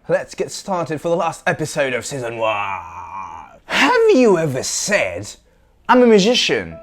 let's get started for the last episode of Season 1. Have you ever said, I'm a musician,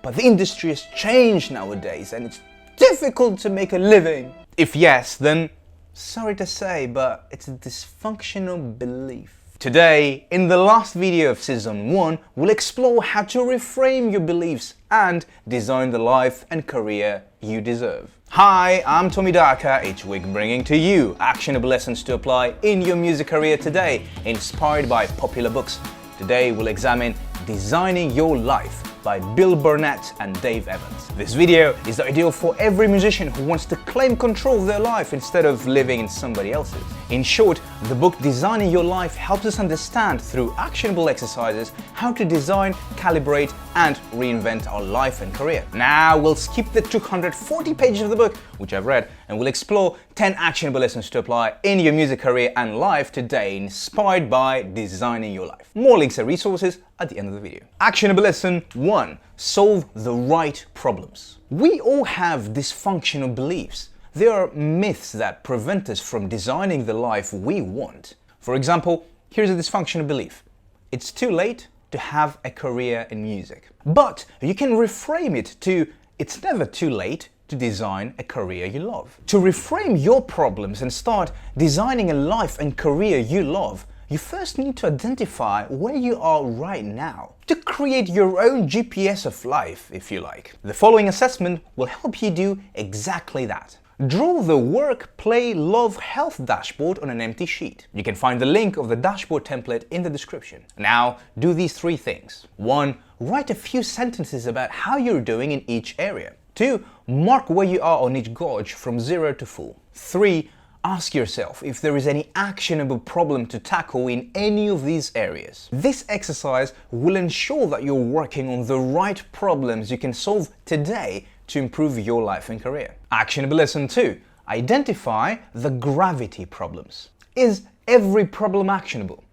but the industry has changed nowadays and it's difficult to make a living? If yes, then sorry to say, but it's a dysfunctional belief. Today, in the last video of Season 1, we'll explore how to reframe your beliefs and design the life and career you deserve. Hi, I'm Tommy Darker, each week bringing to you actionable lessons to apply in your music career today, inspired by popular books. Today, we'll examine Designing Your Life by Bill Burnett and Dave Evans. This video is ideal for every musician who wants to claim control of their life instead of living in somebody else's. In short, the book Designing Your Life helps us understand through actionable exercises how to design, calibrate, and reinvent our life and career. Now we'll skip the 240 pages of the book, which I've read, and we'll explore 10 actionable lessons to apply in your music career and life today, inspired by Designing Your Life. More links and resources at the end of the video. Actionable lesson 1. Solve the right problems. We all have dysfunctional beliefs. They are myths that prevent us from designing the life we want. For example, here's a dysfunctional belief. It's too late to have a career in music. But you can reframe it to, it's never too late to design a career you love. To reframe your problems and start designing a life and career you love, you first need to identify where you are right now, to create your own GPS of life, if you like. The following assessment will help you do exactly that. Draw the work, play, love, health dashboard on an empty sheet. You can find the link of the dashboard template in the description. Now, do these 3 things. 1. Write a few sentences about how you're doing in each area. 2. Mark where you are on each gauge from 0 to full. 3. Ask yourself if there is any actionable problem to tackle in any of these areas. This exercise will ensure that you're working on the right problems you can solve today to improve your life and career. Actionable lesson 2. Identify the gravity problems. Is every problem actionable?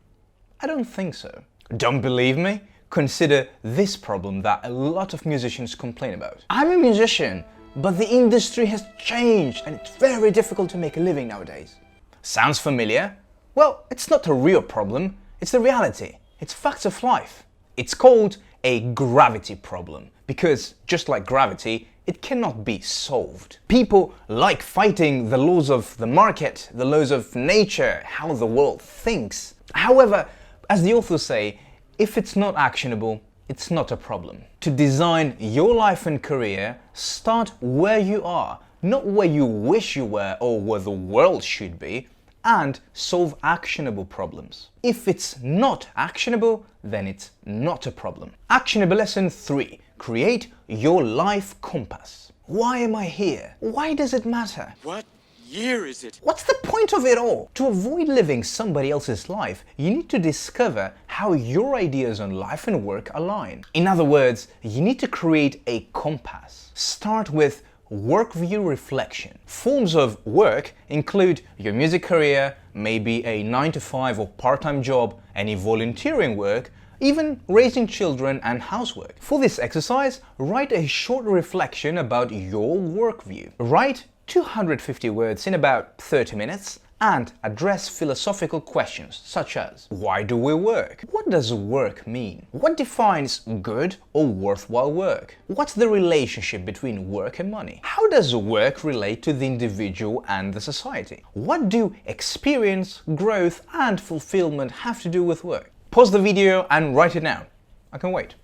I don't think so. Don't believe me? Consider this problem that a lot of musicians complain about. I'm a musician, but the industry has changed and it's very difficult to make a living nowadays. Sounds familiar? Well, it's not a real problem, it's the reality. It's facts of life. It's called a gravity problem because, just like gravity, it cannot be solved. People like fighting the laws of the market, the laws of nature, how the world thinks. However, as the authors say, if it's not actionable, it's not a problem. To design your life and career, start where you are, not where you wish you were or where the world should be, and solve actionable problems. If it's not actionable, then it's not a problem. Actionable lesson 3. Create your life compass. Why am I here? Why does it matter? What year is it? What's the point of it all? To avoid living somebody else's life, you need to discover how your ideas on life and work align. In other words, you need to create a compass. Start with work view reflection. Forms of work include your music career, maybe a 9-to-5 or part-time job, any volunteering work, even raising children and housework. For this exercise, write a short reflection about your work view. Write 250 words in about 30 minutes and address philosophical questions such as, why do we work? What does work mean? What defines good or worthwhile work? What's the relationship between work and money? How does work relate to the individual and the society? What do experience, growth, and fulfillment have to do with work? Pause the video and write it down. I can wait.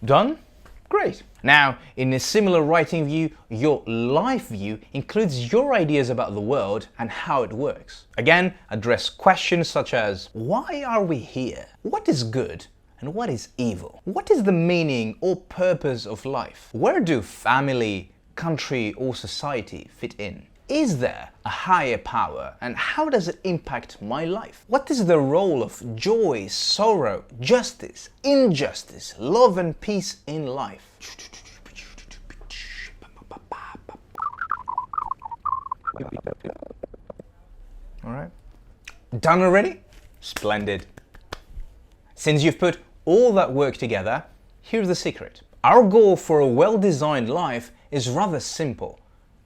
Done? Great. Now, in a similar writing view, your life view includes your ideas about the world and how it works. Again, address questions such as, why are we here? What is good? And what is evil? What is the meaning or purpose of life? Where do family, country, or society fit in? Is there a higher power, and how does it impact my life? What is the role of joy, sorrow, justice, injustice, love, and peace in life? All right. Done already? Splendid. Since you've put all that work together, Here's the secret. Our goal for a well-designed life is rather simple: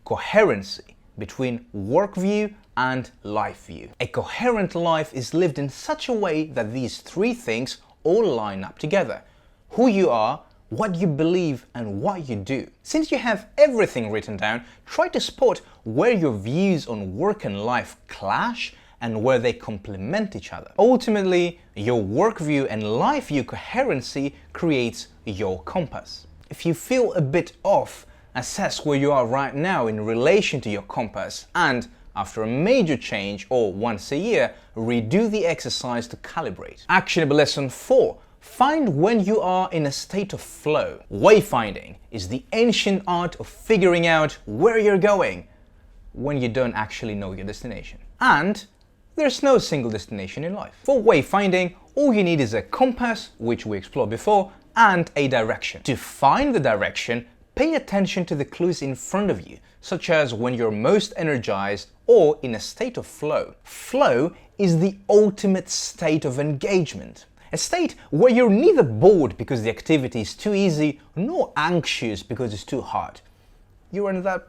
coherency between work view and life view. A coherent life is lived in such a way that these three things all line up together: who you are, what you believe, and what you do. Since you have everything written down, try to spot where your views on work and life clash and where they complement each other. Ultimately, your work view and life view coherency creates your compass. If you feel a bit off, assess where you are right now in relation to your compass, and after a major change or once a year, redo the exercise to calibrate. Actionable lesson 4. Find when you are in a state of flow. Wayfinding is the ancient art of figuring out where you're going when you don't actually know your destination. And there's no single destination in life. For wayfinding, all you need is a compass, which we explored before, and a direction. To find the direction, pay attention to the clues in front of you, such as when you're most energized or in a state of flow. Flow is the ultimate state of engagement. A state where you're neither bored because the activity is too easy, nor anxious because it's too hard. You're in that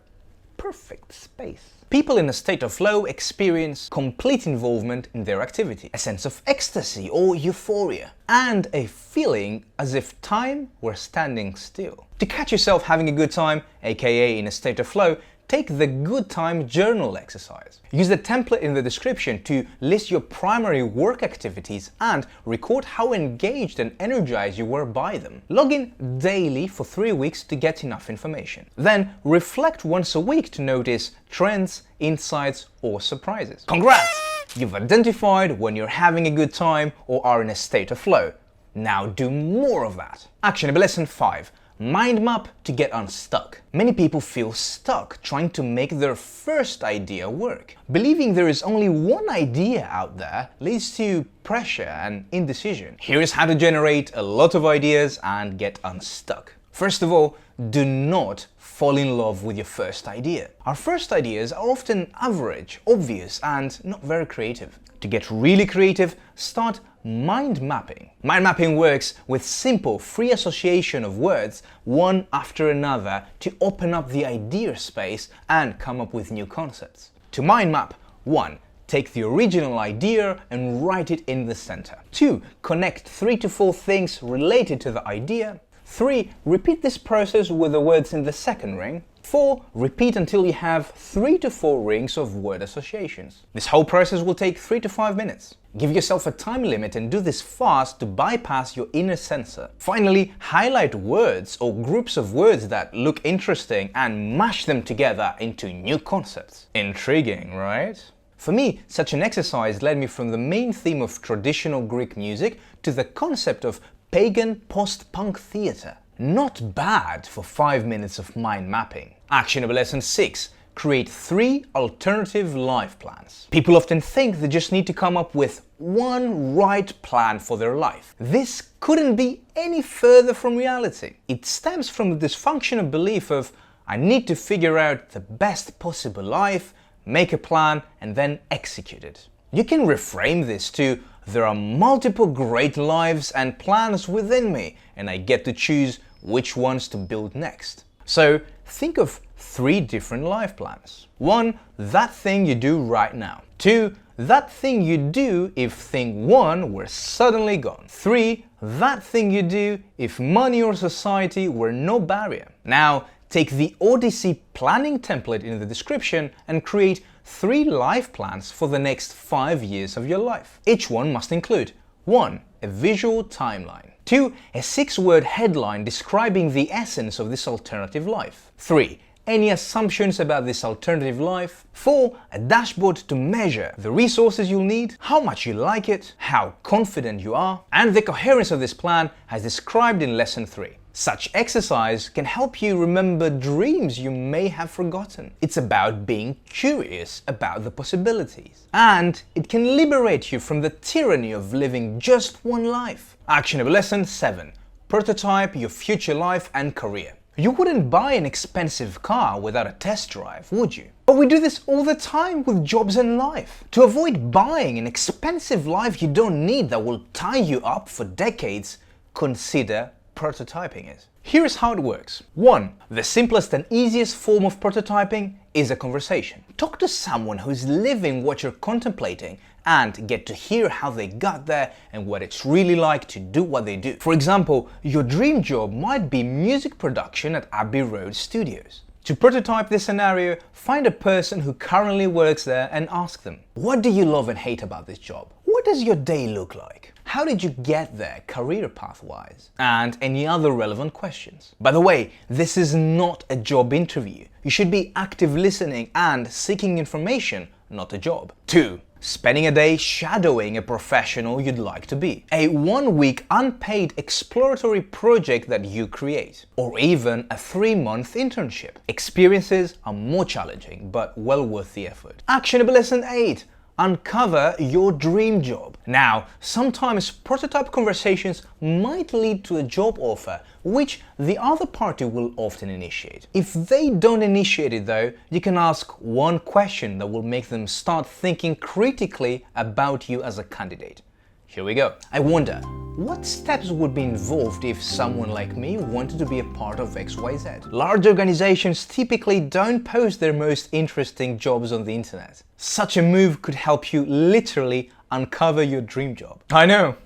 perfect space. People in a state of flow experience complete involvement in their activity, a sense of ecstasy or euphoria, and a feeling as if time were standing still. To catch yourself having a good time, aka in a state of flow, take the Good Time Journal exercise. Use the template in the description to list your primary work activities and record how engaged and energized you were by them. Log in daily for 3 weeks to get enough information. Then reflect once a week to notice trends, insights, or surprises. Congrats! You've identified when you're having a good time or are in a state of flow. Now do more of that. Actionable lesson 5. Mind map to get unstuck. Many people feel stuck trying to make their first idea work. Believing there is only one idea out there leads to pressure and indecision. Here's how to generate a lot of ideas and get unstuck. First of all, do not fall in love with your first idea. Our first ideas are often average, obvious, and not very creative. To get really creative, start mind mapping. Mind mapping works with simple free association of words, one after another, to open up the idea space and come up with new concepts. To mind map, 1. Take the original idea and write it in the center. 2. Connect 3 to 4 things related to the idea. 3. Repeat this process with the words in the second ring. 4. Repeat until you have 3 to 4 rings of word associations. This whole process will take 3 to 5 minutes. Give yourself a time limit and do this fast to bypass your inner censor. Finally, highlight words or groups of words that look interesting and mash them together into new concepts. Intriguing, right? For me, such an exercise led me from the main theme of traditional Greek music to the concept of pagan post-punk theatre. Not bad for 5 minutes of mind mapping. Actionable lesson 6. Create 3 alternative life plans. People often think they just need to come up with one right plan for their life. This couldn't be any further from reality. It stems from the dysfunctional belief of, I need to figure out the best possible life, make a plan, and then execute it. You can reframe this to, there are multiple great lives and plans within me, and I get to choose which ones to build next. So think of 3 different life plans. 1. That thing you do right now. 2. That thing you do if thing 1 were suddenly gone. 3. That thing you do if money or society were no barrier. Now, take the Odyssey planning template in the description and create 3 life plans for the next 5 years of your life. Each one must include 1. A visual timeline. 2. A 6-word headline describing the essence of this alternative life. 3. Any assumptions about this alternative life. 4. A dashboard to measure the resources you'll need, how much you like it, how confident you are, and the coherence of this plan as described in lesson 3. Such exercise can help you remember dreams you may have forgotten. It's about being curious about the possibilities. And it can liberate you from the tyranny of living just one life. Actionable lesson 7. Prototype your future life and career. You wouldn't buy an expensive car without a test drive, would you? But we do this all the time with jobs and life. To avoid buying an expensive life you don't need that will tie you up for decades, consider prototyping is. Here's how it works. 1. The simplest and easiest form of prototyping is a conversation. Talk to someone who's living what you're contemplating and get to hear how they got there and what it's really like to do what they do. For example, your dream job might be music production at Abbey Road Studios. To prototype this scenario, find a person who currently works there and ask them, what do you love and hate about this job? What does your day look like? How did you get there career path-wise? And any other relevant questions. By the way, this is not a job interview. You should be active listening and seeking information, not a job. 2. Spending a day shadowing a professional you'd like to be. A 1-week unpaid exploratory project that you create. Or even a 3-month internship. Experiences are more challenging, but well worth the effort. Actionable Lesson 8. Uncover your dream job. Now, sometimes prototype conversations might lead to a job offer, which the other party will often initiate. If they don't initiate it though, you can ask one question that will make them start thinking critically about you as a candidate. Here we go. I wonder, what steps would be involved if someone like me wanted to be a part of XYZ? Large organizations typically don't post their most interesting jobs on the internet. Such a move could help you literally uncover your dream job. I know.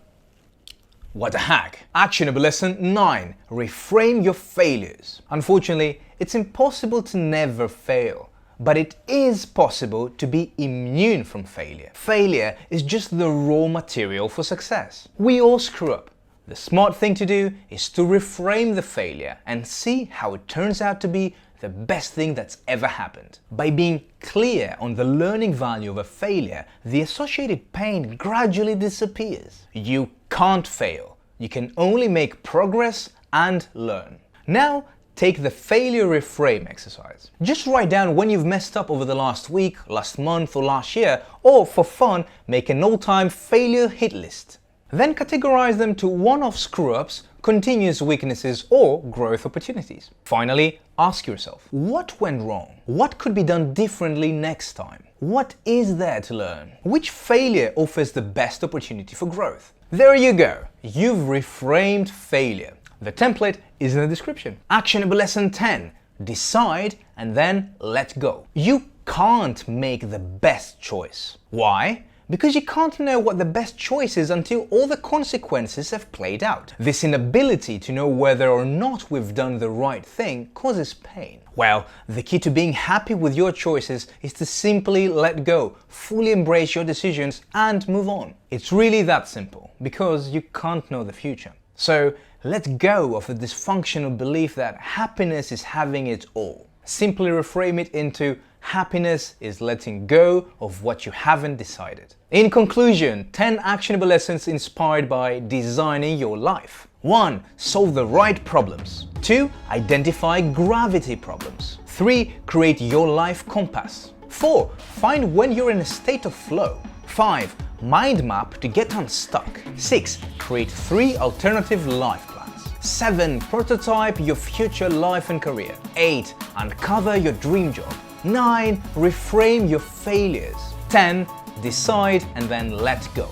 What a hack. Actionable Lesson 9. Reframe your failures. Unfortunately, it's impossible to never fail. But it is possible to be immune from failure. Failure is just the raw material for success. We all screw up. The smart thing to do is to reframe the failure and see how it turns out to be the best thing that's ever happened. By being clear on the learning value of a failure, the associated pain gradually disappears. You can't fail. You can only make progress and learn. Now, take the failure reframe exercise. Just write down when you've messed up over the last week, last month or last year, or for fun, make an all-time failure hit list. Then categorize them to one-off screw-ups, continuous weaknesses or growth opportunities. Finally, ask yourself, what went wrong? What could be done differently next time? What is there to learn? Which failure offers the best opportunity for growth? There you go, you've reframed failure. The template is in the description. Actionable Lesson 10. Decide and then let go. You can't make the best choice. Why? Because you can't know what the best choice is until all the consequences have played out. This inability to know whether or not we've done the right thing causes pain. Well, the key to being happy with your choices is to simply let go, fully embrace your decisions and move on. It's really that simple, because you can't know the future. So, let go of the dysfunctional belief that happiness is having it all. Simply reframe it into happiness is letting go of what you haven't decided. In conclusion, 10 actionable lessons inspired by designing your life. 1. Solve the right problems. 2. Identify gravity problems. 3. Create your life compass. 4. Find when you're in a state of flow. 5. Mind map to get unstuck. 6. Create 3 alternative life plans. 7. Prototype your future life and career. 8. Uncover your dream job. 9. Reframe your failures. 10. Decide and then let go.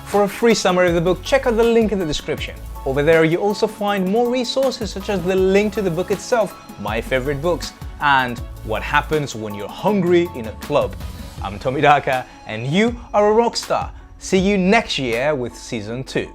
For a free summary of the book, check out the link in the description. Over there you also find more resources such as the link to the book itself, my favorite books, and what happens when you're hungry in a club. I'm Tommy Daka and you are a rock star. See you next year with Season 2.